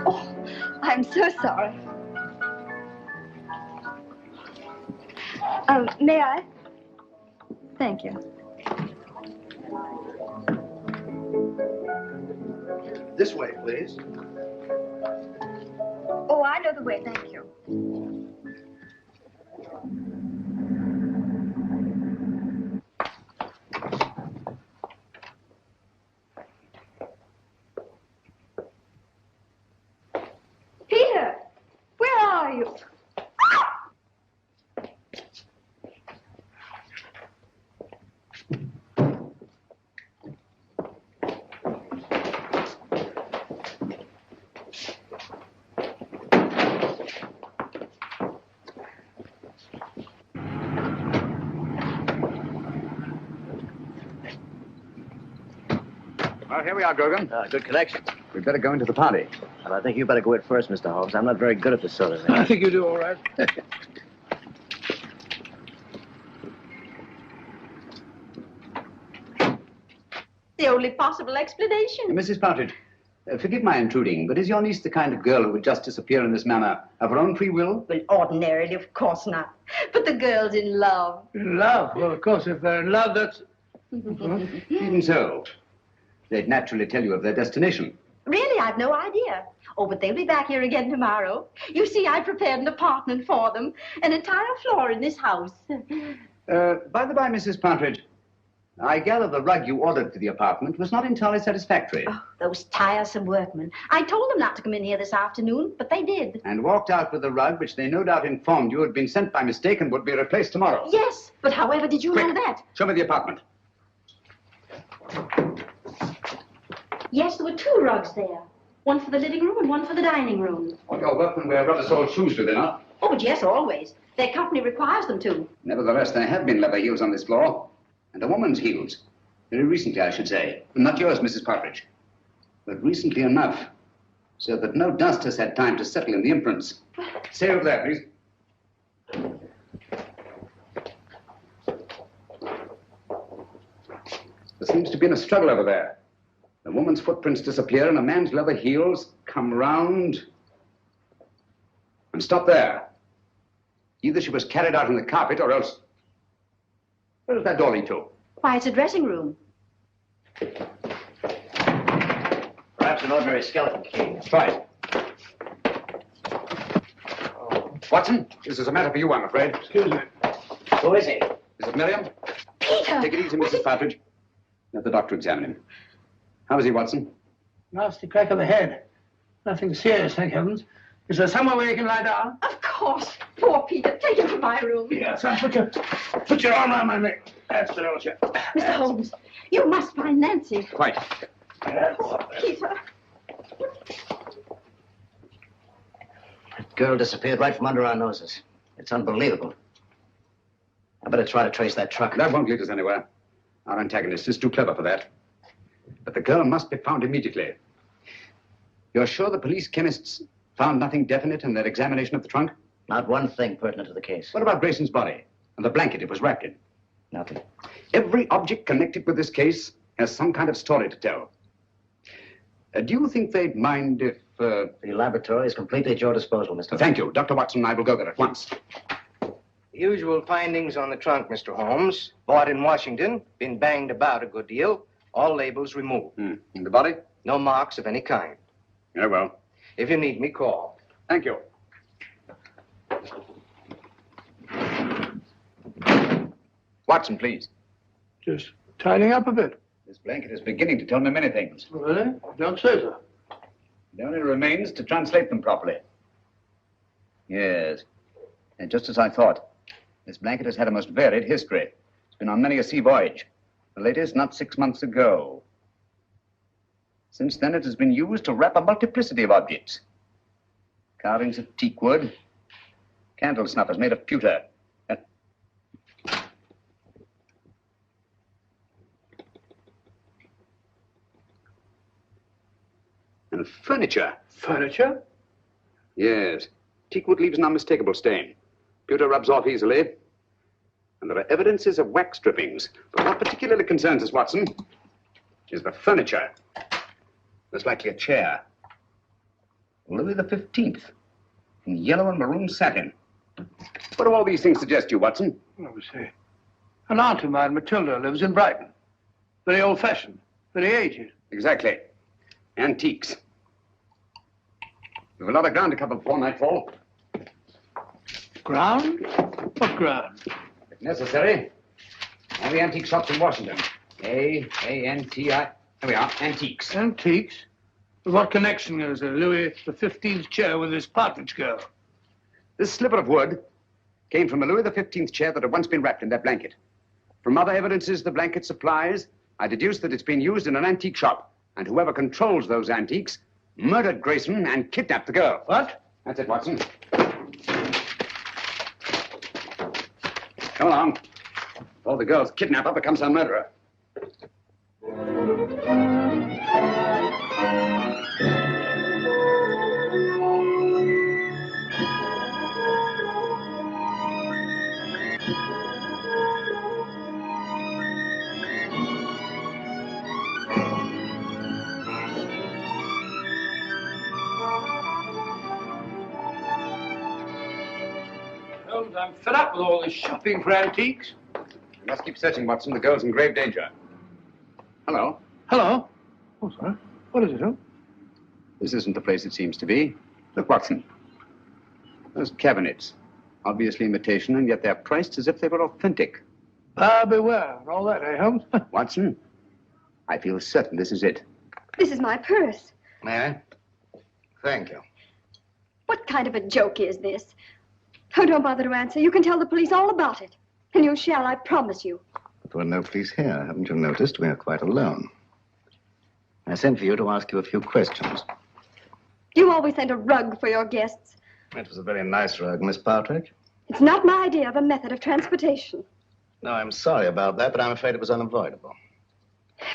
Oh, I'm so sorry. May I? Thank you. This way, please. Oh, I know the way, thank you. Peter, where are you? Well, here we are, Grogan. Good connection. We'd better go into the party. Well, I think you better go in first, Mr. Holmes. I'm not very good at this sort of thing. I think you do all right. The only possible explanation. Mrs. Partridge, forgive my intruding, but is your niece the kind of girl who would just disappear in this manner of her own free will? Well, ordinarily, of course not. But the girl's in love. In love? Well, of course, if they're in love, that's... Even so, they'd naturally tell you of their destination. Really, I've no idea. Oh, but they'll be back here again tomorrow. You see, I prepared an apartment for them. An entire floor in this house. By the by, Mrs. Partridge, I gather the rug you ordered for the apartment was not entirely satisfactory. Oh, those tiresome workmen. I told them not to come in here this afternoon, but they did. And walked out with the rug, which they no doubt informed you had been sent by mistake and would be replaced tomorrow. Yes, but however did you Quick. know that? Show me the apartment. Yes, there were two rugs there. One for the living room and one for the dining room. Well, your workmen wear rubber-soled shoes, do they not? Oh, but yes, always. Their company requires them to. Nevertheless, there have been leather heels on this floor. And a woman's heels. Very recently, I should say. Not yours, Mrs. Partridge. But recently enough, so that no dust has had time to settle in the imprints. Stay over there, please. There seems to be a struggle over there. The woman's footprints disappear and a man's leather heels come round and stop there. Either she was carried out in the carpet or else... Where does that door lead to? Why, it's a dressing room. Perhaps an ordinary skeleton key. Let's try it. Watson, this is a matter for you, I'm afraid. Excuse me. Who is he? Is it Miriam? Peter! Take it easy, Mrs. Partridge. Let the doctor examine him. How is he, Watson? Nasty crack of the head. Nothing serious, thank heavens. Is there somewhere where you can lie down? Of course. Poor Peter. Take him to my room. Yeah, son, put your arm around my neck. That's the notion. Mr. Holmes, you must find Nancy. Quite. Poor Peter. That girl disappeared right from under our noses. It's unbelievable. I better try to trace that truck. That won't lead us anywhere. Our antagonist is too clever for that. But the girl must be found immediately. You're sure the police chemists found nothing definite in their examination of the trunk? Not one thing pertinent to the case. What about Grayson's body and the blanket it was wrapped in? Nothing. Every object connected with this case has some kind of story to tell. Do you think they'd mind if... The laboratory is completely at your disposal, Mr. Thank you. Dr. Watson and I will go there at once. Usual findings on the trunk, Mr. Holmes. Bought in Washington, been banged about a good deal. All labels removed. And the body? No marks of any kind. Very well. If you need me, call. Thank you. Watson, please. Just tidying up a bit. This blanket is beginning to tell me many things. Really? Don't say so. It only remains to translate them properly. Yes. And just as I thought. This blanket has had a most varied history. It's been on many a sea voyage. The latest not 6 months ago. Since then, it has been used to wrap a multiplicity of objects. Carvings of teak wood, candle snuffers made of pewter. And furniture. Furniture? Yes. Teakwood leaves an unmistakable stain. Pewter rubs off easily. And there are evidences of wax drippings. But what particularly concerns us, Watson, is the furniture. Most likely a chair. Louis XV. In yellow and maroon satin. What do all these things suggest to you, Watson? Let me see. An aunt of mine, Matilda, lives in Brighton. Very old-fashioned. Very aged. Exactly. Antiques. We've a lot of ground to cover before nightfall. Ground? What ground? If necessary. All the antique shops in Washington. A-N-T-I. There we are. Antiques. Antiques? What connection is there? Louis XV's chair with his partridge girl? This sliver of wood came from a Louis XV chair that had once been wrapped in that blanket. From other evidences the blanket supplies, I deduced that it's been used in an antique shop. And whoever controls those antiques murdered Grayson and kidnapped the girl. What? That's it, Watson. Come along. Or the girl's kidnapper becomes her murderer. Holmes, I'm fed up with all this shopping for antiques. You must keep searching, Watson. The girl's in grave danger. Hello. Hello? Oh, sorry. What is it, Holmes? This isn't the place it seems to be. Look, Watson. Those cabinets. Obviously imitation, and yet they're priced as if they were authentic. Beware, and all that, eh, Holmes? Watson, I feel certain this is it. This is my purse. May I? Thank you. What kind of a joke is this? Oh, don't bother to answer. You can tell the police all about it. And you shall, I promise you. There are no police here. Haven't you noticed? We are quite alone. I sent for you to ask you a few questions. You always send a rug for your guests. It was a very nice rug, Miss Partridge. It's not my idea of a method of transportation. No, I'm sorry about that, but I'm afraid it was unavoidable.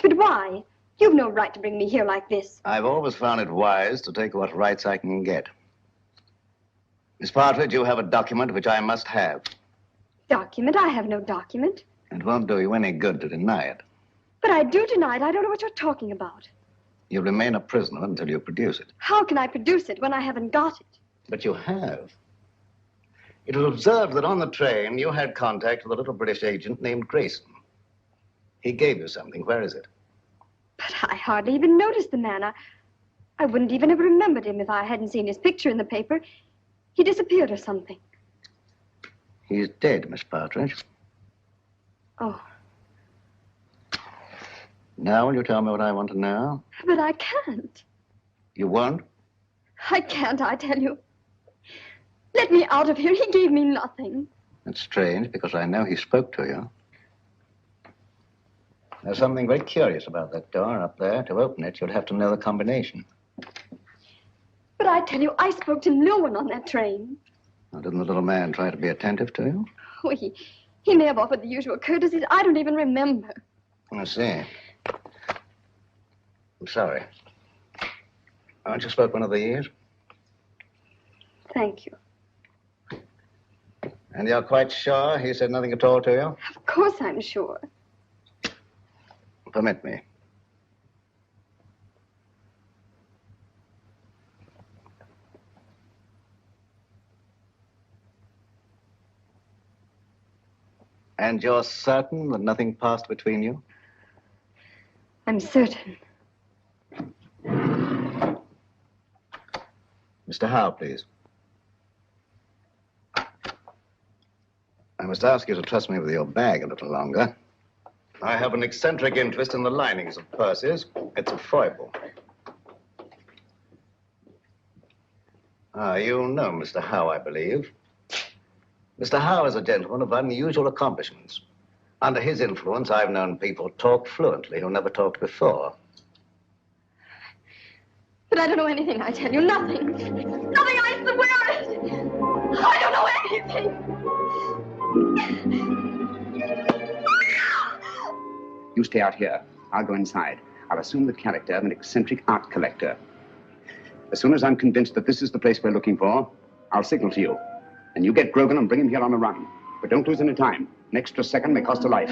But why? You've no right to bring me here like this. I've always found it wise to take what rights I can get. Miss Partridge, you have a document which I must have. Document? I have no document. It won't do you any good to deny it. But I do deny it. I don't know what you're talking about. You remain a prisoner until you produce it. How can I produce it when I haven't got it? But you have. It was observed that on the train you had contact with a little British agent named Grayson. He gave you something. Where is it? But I hardly even noticed the man. I wouldn't even have remembered him if I hadn't seen his picture in the paper. He disappeared or something. He's dead, Miss Partridge. Oh. Now will you tell me what I want to know? But I can't. You won't? I can't, I tell you. Let me out of here. He gave me nothing. That's strange, because I know he spoke to you. There's something very curious about that door up there. To open it, you'd have to know the combination. But I tell you, I spoke to no one on that train. Now, didn't the little man try to be attentive to you? Oh, he may have offered the usual courtesies. I don't even remember. I see. I'm sorry. Aren't you spoke one of the years? Thank you. And you're quite sure he said nothing at all to you? Of course I'm sure. Permit me. And you're certain that nothing passed between you? I'm certain. Mr. Howe, please. I must ask you to trust me with your bag a little longer. I have an eccentric interest in the linings of purses. It's a foible. Ah, you know Mr. Howe, I believe. Mr. Howe is a gentleman of unusual accomplishments. Under his influence, I've known people talk fluently who never talked before. But I don't know anything, I tell you. Nothing. Nothing, I swear it. I don't know anything. You stay out here. I'll go inside. I'll assume the character of an eccentric art collector. As soon as I'm convinced that this is the place we're looking for, I'll signal to you. And you get Grogan and bring him here on a run. But don't lose any time. An extra second may cost a life.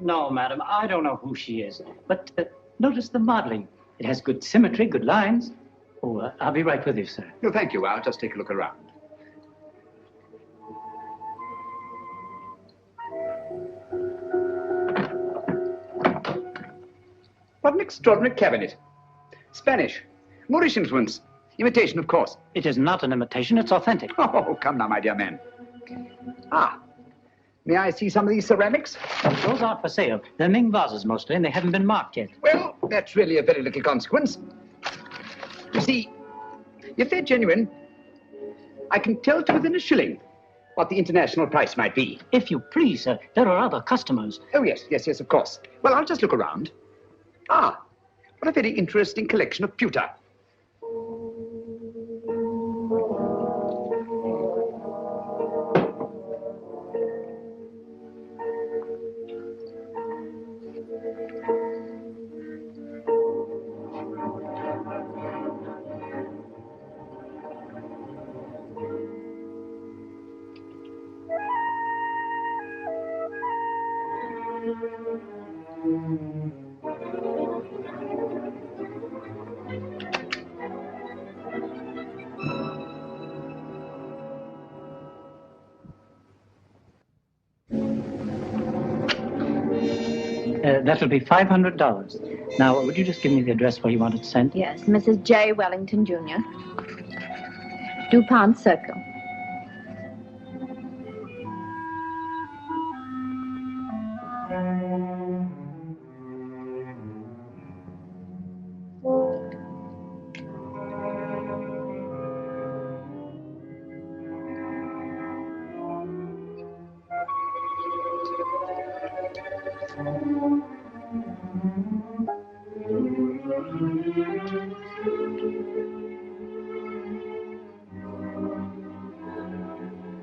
No, madam, I don't know who she is. But notice the modeling. It has good symmetry, good lines. Oh, I'll be right with you, sir. No, thank you. I'll just take a look around. What an extraordinary cabinet. Spanish. Moorish influence. Imitation, of course. It is not an imitation, it's authentic. Oh, come now, my dear man. Ah, may I see some of these ceramics? Those aren't for sale. They're Ming vases mostly, and they haven't been marked yet. Well, that's really a very little consequence. You see, if they're genuine, I can tell to within a shilling what the international price might be. If you please, sir, there are other customers. Oh, yes, of course. Well, I'll just look around. Ah, what a very interesting collection of pewter. That'll be $500. Now, would you just give me the address where you want it sent? Yes, Mrs. J. Wellington, Jr. DuPont Circle.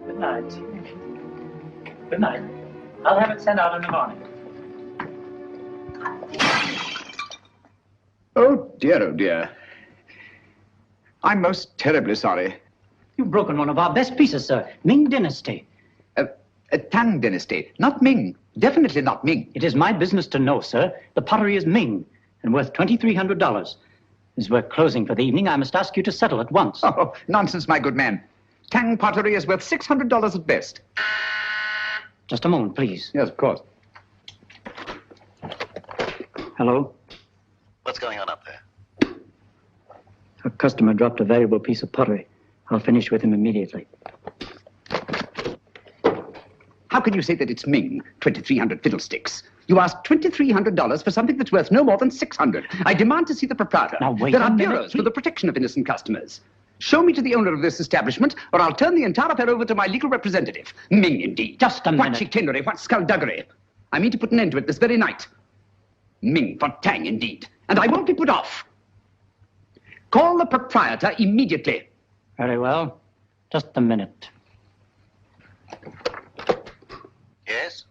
Good night. Good night. I'll have it sent out in the morning. Oh, dear. I'm most terribly sorry. You've broken one of our best pieces, sir. Ming Dynasty. Tang Dynasty. Not Ming. Definitely not Ming. It is my business to know, sir. The pottery is Ming and worth $2,300. As we're closing for the evening, I must ask you to settle at once. Oh, nonsense, my good man. Tang pottery is worth $600 at best. Just a moment, please. Yes, of course. Hello? What's going on up there? A customer dropped a valuable piece of pottery. I'll finish with him immediately. How can you say that it's Ming? 2,300 fiddlesticks. You asked $2,300 for something that's worth no more than $600. I demand to see the proprietor. Now, wait There a are minute, bureaus for the protection of innocent customers. Show me to the owner of this establishment, or I'll turn the entire affair over to my legal representative. Ming, indeed. Just a minute. What chicanery, what skullduggery. I mean to put an end to it this very night. Ming for Tang, indeed. And I won't be put off. Call the proprietor immediately. Very well. Just a minute. Yes?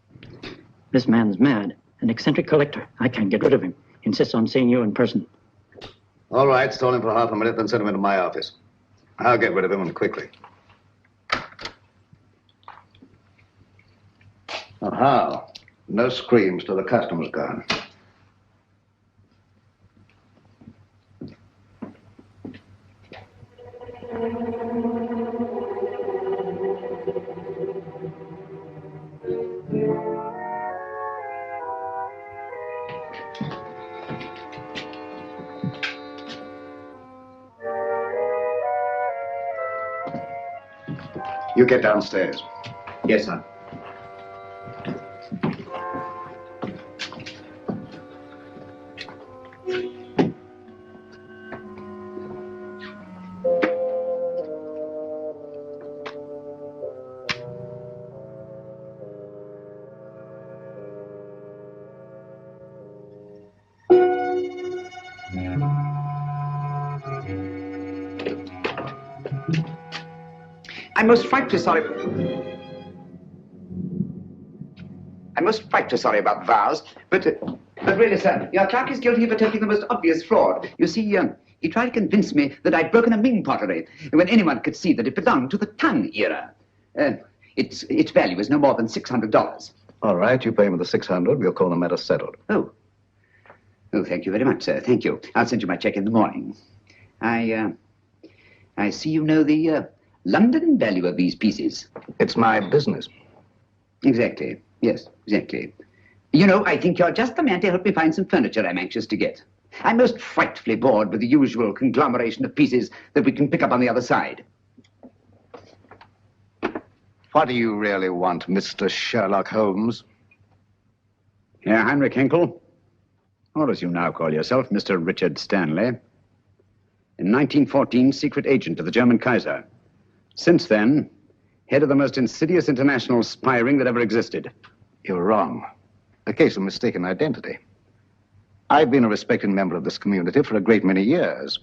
This man's mad. An eccentric collector. I can't get rid of him. He insists on seeing you in person. All right, stall him for half a minute, then send him into my office. I'll get rid of him, and quickly. Aha. No screams till the customer's gone. You get downstairs. Yes, sir. I'm most frightfully sorry. I'm most frightfully sorry about vows, but really, sir, your clerk is guilty of attempting the most obvious fraud. You see, he tried to convince me that I'd broken a Ming pottery, when anyone could see that it belonged to the Tang era. Its value is no more than $600. All right, you pay me the 600. We'll call the matter settled. Oh, thank you very much, sir. Thank you. I'll send you my check in the morning. I see you know the London value of these pieces. It's my business. Exactly. Yes, exactly. You know, I think you're just the man to help me find some furniture I'm anxious to get. I'm most frightfully bored with the usual conglomeration of pieces that we can pick up on the other side. What do you really want, Mr. Sherlock Holmes? Herr Heinrich Henkel, or as you now call yourself, Mr. Richard Stanley. In 1914, secret agent of the German Kaiser. Since then, head of the most insidious international spy ring that ever existed. You're wrong. A case of mistaken identity. I've been a respected member of this community for a great many years.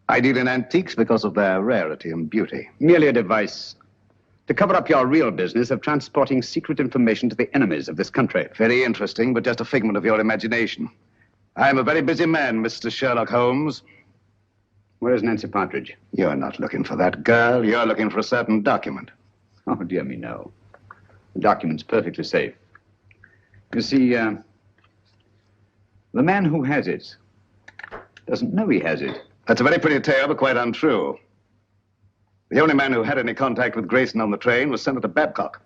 I deal in antiques because of their rarity and beauty. Merely a device to cover up your real business of transporting secret information to the enemies of this country. Very interesting, but just a figment of your imagination. I'm a very busy man, Mr. Sherlock Holmes. Where's Nancy Partridge? You're not looking for that girl. You're looking for a certain document. Oh, dear me, no. The document's perfectly safe. You see, the man who has it doesn't know he has it. That's a very pretty tale, but quite untrue. The only man who had any contact with Grayson on the train was Senator Babcock.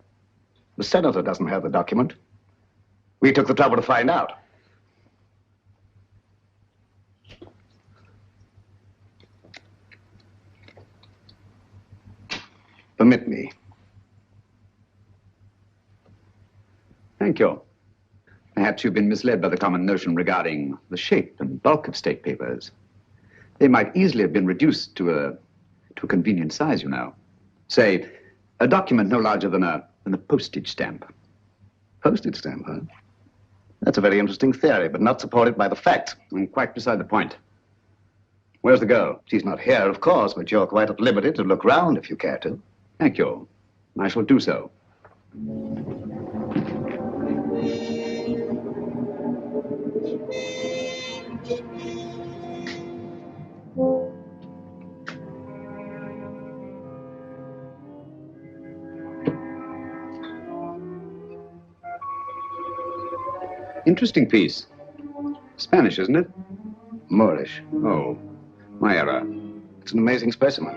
The senator doesn't have the document. We took the trouble to find out. Permit me. Thank you. Perhaps you've been misled by the common notion regarding the shape and bulk of state papers. They might easily have been reduced to a convenient size, you know. Say, a document no larger than a postage stamp. Postage stamp, huh? That's a very interesting theory, but not supported by the facts. And quite beside the point. Where's the girl? She's not here, of course, but you're quite at liberty to look round if you care to. Thank you. I shall do so. Interesting piece. Spanish, isn't it? Moorish. Oh, my error. It's an amazing specimen.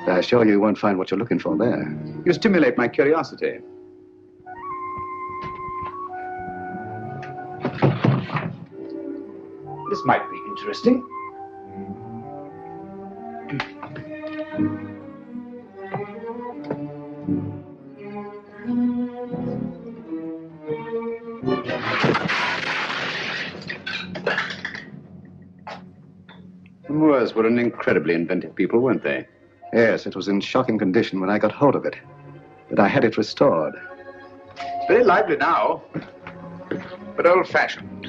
I assure you won't find what you're looking for there. You stimulate my curiosity. This might be interesting. The Moors were an incredibly inventive people, weren't they? Yes, it was in shocking condition when I got hold of it. But I had it restored. It's very lively now, but old-fashioned.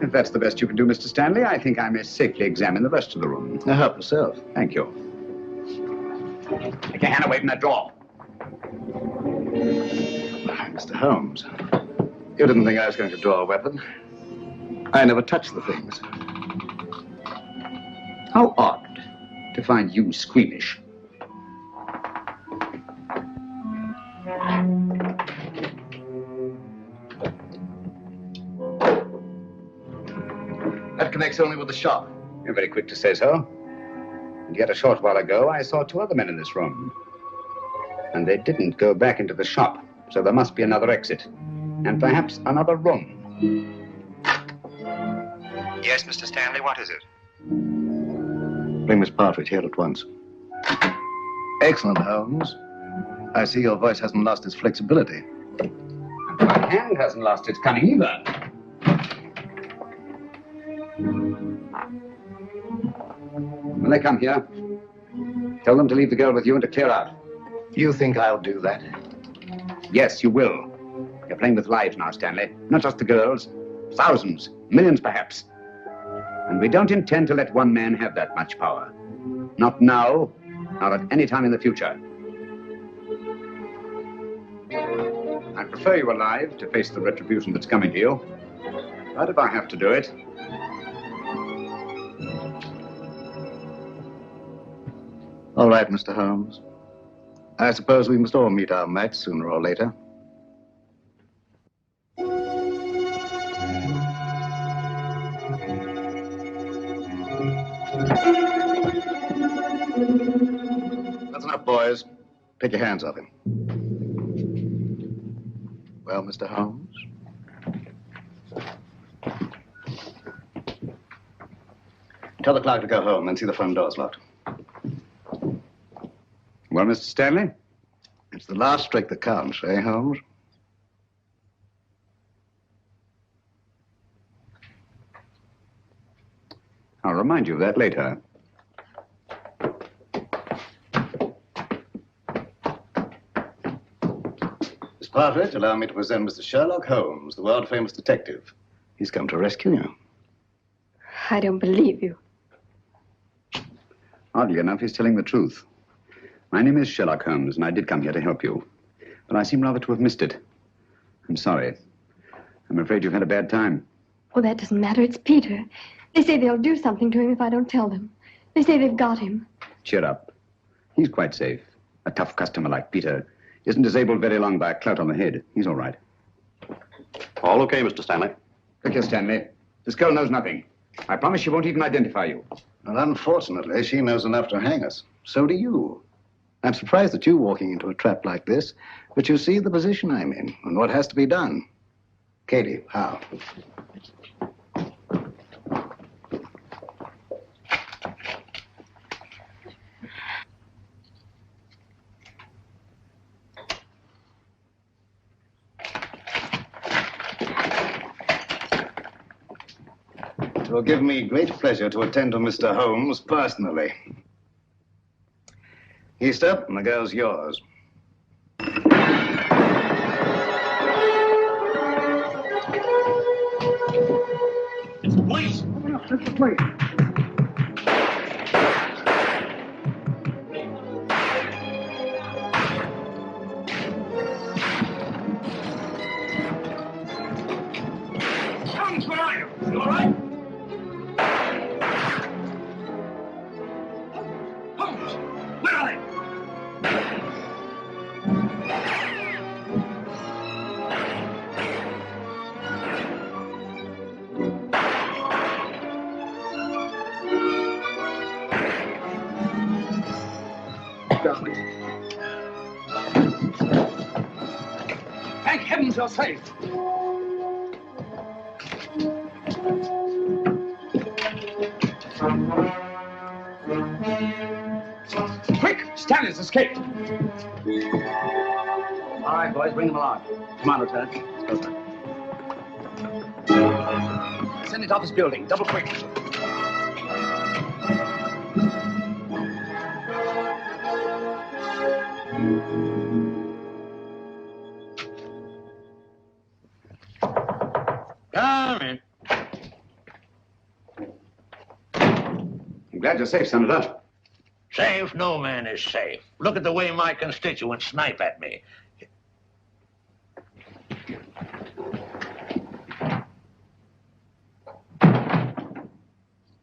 If that's the best you can do, Mr. Stanley, I think I may safely examine the rest of the room. Now help yourself. Thank you. Take your hand away from that drawer. Mr. Holmes, you didn't think I was going to draw a weapon. I never touched the things. How odd to find you squeamish. That connects only with the shop. You're very quick to say so. And yet a short while ago, I saw two other men in this room. And they didn't go back into the shop, so there must be another exit. And perhaps another room. Yes, Mr. Stanley, what is it? Bring Miss Partridge here at once. Excellent, Holmes. I see your voice hasn't lost its flexibility. And my hand hasn't lost its cunning either. When they come here, tell them to leave the girl with you and to clear out. You think I'll do that? Yes, you will. You're playing with lives now, Stanley. Not just the girls. Thousands, millions perhaps. And we don't intend to let one man have that much power. Not now, Not at any time in the future. I prefer you alive to face the retribution that's coming to you. But if I have to do it... All right, Mr. Holmes. I suppose we must all meet our match sooner or later. That's enough, boys. Take your hands off him. Well, Mr. Holmes? Tell the clerk to go home and see the front door's locked. Well, Mr. Stanley? It's the last trick that counts, eh, Holmes? I'll remind you of that later. Miss Partridge, allow me to present Mr. Sherlock Holmes, the world-famous detective. He's come to rescue you. I don't believe you. Oddly enough, he's telling the truth. My name is Sherlock Holmes, and I did come here to help you. But I seem rather to have missed it. I'm sorry. I'm afraid you've had a bad time. Oh, that doesn't matter. It's Peter. They say they'll do something to him if I don't tell them. They say they've got him. Cheer up. He's quite safe. A tough customer like Peter isn't disabled very long by a clout on the head. He's all right. All okay, Mr. Stanley? Look here, Stanley. This girl knows nothing. I promise she won't even identify you. Well, unfortunately, she knows enough to hang us. So do you. I'm surprised at you walking into a trap like this, but you see the position I'm in and what has to be done. Katie, how? It will give me great pleasure to attend to Mr. Holmes personally. Easter, and the girl's yours. It's the police. It's the police. Holmes, where are you? You all right? Holmes, where are they? Thank heavens you're safe. Quick! Stanley's escaped. All right, boys, bring them along. Come on, Lieutenant. Go for it. Send it off his building. Double quick. Come in. I'm glad you're safe, Senator. Safe? No man is safe. Look at the way my constituents snipe at me.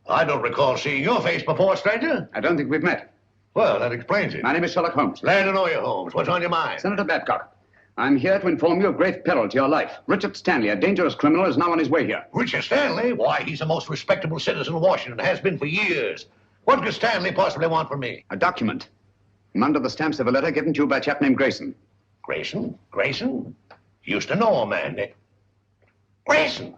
I don't recall seeing your face before, stranger. I don't think we've met. Well, that explains it. My name is Sherlock Holmes. Glad to know you, Holmes. What's on your mind? Senator Babcock, I'm here to inform you of great peril to your life. Richard Stanley, a dangerous criminal, is now on his way here. Richard Stanley? Why, he's the most respectable citizen of Washington, has been for years. What could Stanley possibly want from me? A document. I'm under the stamps of a letter given to you by a chap named Grayson. Grayson? Grayson? Used to know a man. Grayson?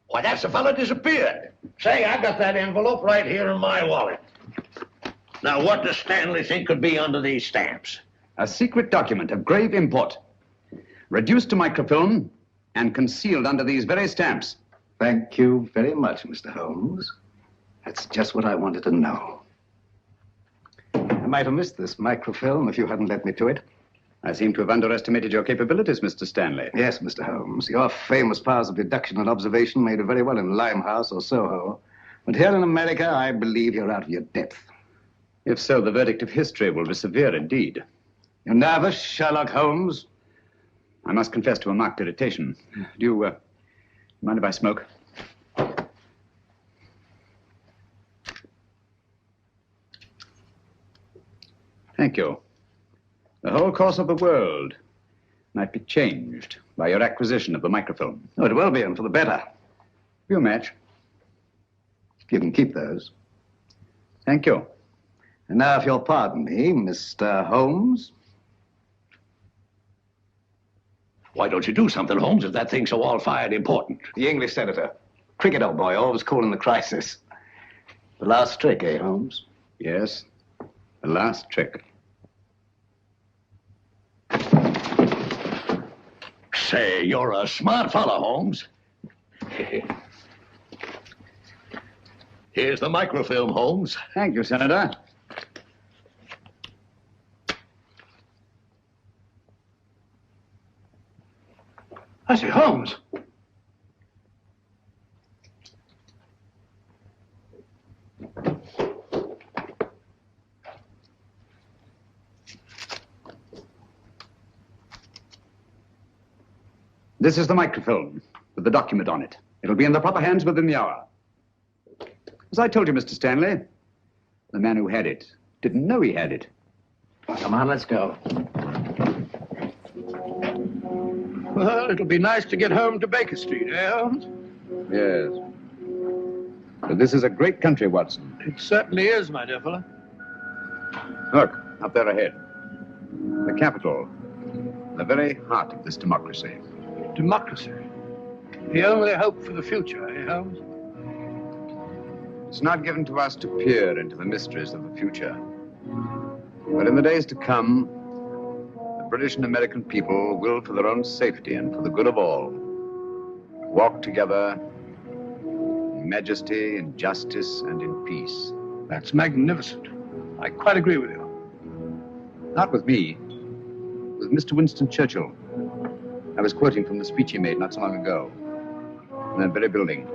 Why, that's the fellow disappeared. Say, I got that envelope right here in my wallet. Now, what does Stanley think could be under these stamps? A secret document of grave import. Reduced to microfilm and concealed under these very stamps. Thank you very much, Mr. Holmes. That's just what I wanted to know. I might have missed this microfilm if you hadn't led me to it. I seem to have underestimated your capabilities, Mr. Stanley. Yes, Mr. Holmes. Your famous powers of deduction and observation made you very well in Limehouse or Soho. But here in America, I believe you're out of your depth. If so, the verdict of history will be severe indeed. You nervous, Sherlock Holmes? I must confess to a marked irritation. Do you mind if I smoke? Thank you. The whole course of the world might be changed by your acquisition of the microfilm. Oh, it will be, and for the better. You match. You can keep those. Thank you. And now, if you'll pardon me, Mr. Holmes. Why don't you do something, Holmes, if that thing's so all-fired important? The English senator. Cricket, old boy, always calling the crisis. The last trick, eh, Holmes? Yes, the last trick. Say, you're a smart fellow, Holmes. Here's the microfilm, Holmes. Thank you, Senator. I say, Holmes. This is the microfilm with the document on it. It'll be in the proper hands within the hour. As I told you, Mr. Stanley, the man who had it didn't know he had it. Come on, let's go. Well, it'll be nice to get home to Baker Street, eh, Holmes? Yes. But this is a great country, Watson. It certainly is, my dear fellow. Look, up there ahead. The capital. The very heart of this democracy. Democracy. The only hope for the future, eh, Holmes? It's not given to us to peer into the mysteries of the future. But in the days to come, the British and American people will, for their own safety and for the good of all, walk together in majesty, in justice, and in peace. That's magnificent. I quite agree with you. Not with me, with Mr. Winston Churchill. I was quoting from the speech he made not so long ago, in that very building.